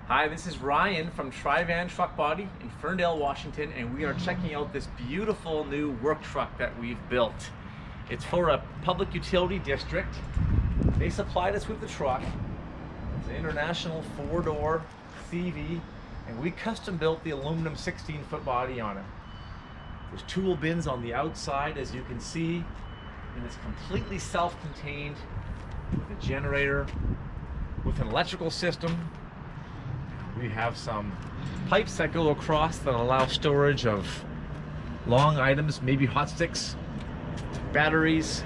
Hi, this is Ryan from TriVan Truck Body in Ferndale, Washington, and we are checking out this beautiful new work truck that we've built. It's for a public utility district. They supplied us with the truck. It's an international 4-door CV, and we custom built the aluminum 16-foot body on it. There's tool bins on the outside, as you can see, and it's completely self-contained with a generator, with an electrical system. We have some pipes that go across that allow storage of long items, maybe hot sticks, batteries,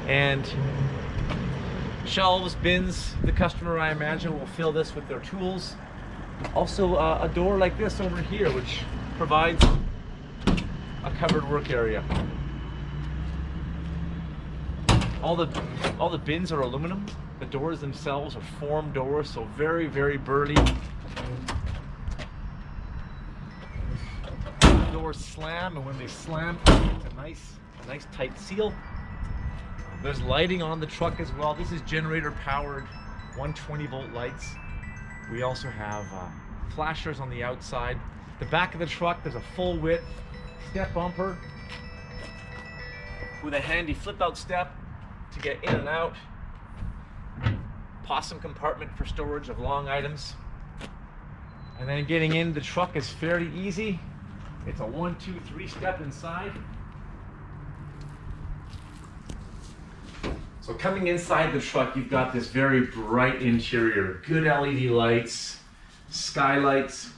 and shelves, bins. The customer, I imagine, will fill this with their tools. Also, a door like this over here, which provides a covered work area. All the bins are aluminum. The doors themselves are formed doors, so very, very burly. Doors slam, and when they slam, it's a nice tight seal. There's lighting on the truck as well. This is generator powered 120 volt lights. We also have flashers on the outside. The back of the truck, there's a full width step bumper with a handy flip out step to get in and out. Possum compartment for storage of long items. And then getting in the truck is fairly easy. It's a 1, 2, 3 step inside. So coming inside the truck, you've got this very bright interior, good LED lights, skylights,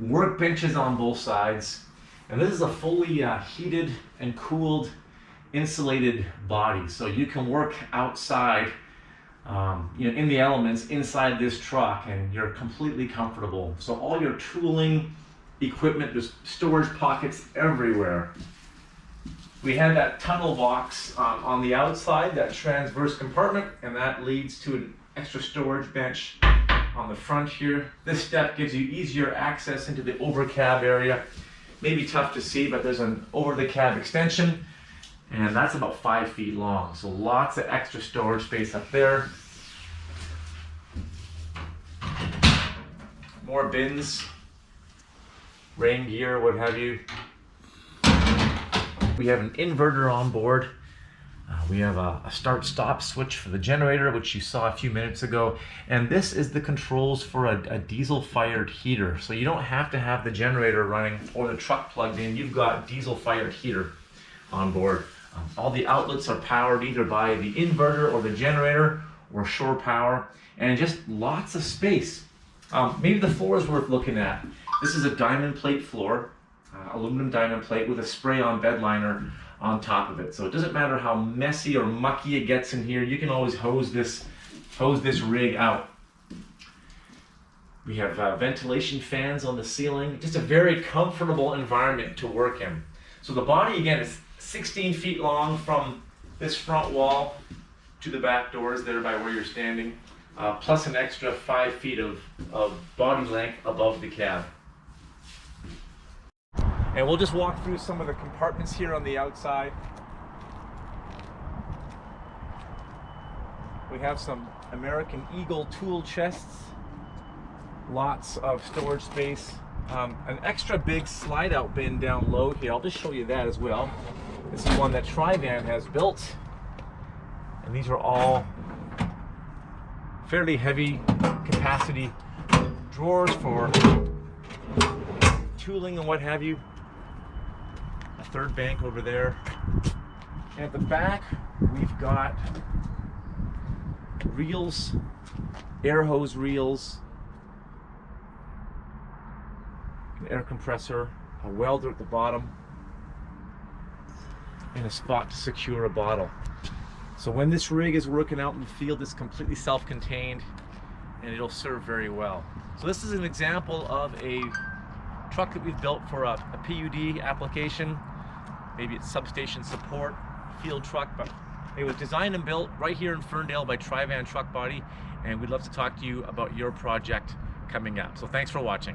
workbenches on both sides. And this is a fully heated and cooled insulated body. So you can work outside in the elements inside this truck, and you're completely comfortable. So all your tooling, equipment, there's storage pockets everywhere. We have that tunnel box on the outside, that transverse compartment, and that leads to an extra storage bench on the front here. This step gives you easier access into the over cab area. Maybe tough to see, but there's an over the cab extension, and that's about 5 feet long. So lots of extra storage space up there. More bins, rain gear, what have you. We have an inverter on board. We have a start-stop switch for the generator, which you saw a few minutes ago. And this is the controls for a diesel-fired heater. So you don't have to have the generator running or the truck plugged in. You've got diesel-fired heater on board. All the outlets are powered either by the inverter or the generator or shore power, and just lots of space. Maybe the floor is worth looking at. This is a diamond plate floor, aluminum diamond plate with a spray-on bed liner on top of it. So it doesn't matter how messy or mucky it gets in here, you can always hose this rig out. We have ventilation fans on the ceiling. Just a very comfortable environment to work in. So the body, again, is 16 feet long from this front wall to the back doors there by where you're standing, plus an extra 5 feet of body length above the cab. And we'll just walk through some of the compartments here on the outside. We have some American Eagle tool chests, lots of storage space, an extra big slide out bin down low here. I'll just show you that as well. This is one that TriVan has built, and these are all fairly heavy capacity drawers for tooling and what have you. A third bank over there. And at the back, we've got reels, air hose reels, an air compressor, a welder at the bottom, and a spot to secure a bottle. So when this rig is working out in the field, it's completely self-contained, and it'll serve very well. So this is an example of a truck that we've built for a PUD application. Maybe it's substation support, field truck, but it was designed and built right here in Ferndale by TriVan Truck Body, and we'd love to talk to you about your project coming up. So thanks for watching.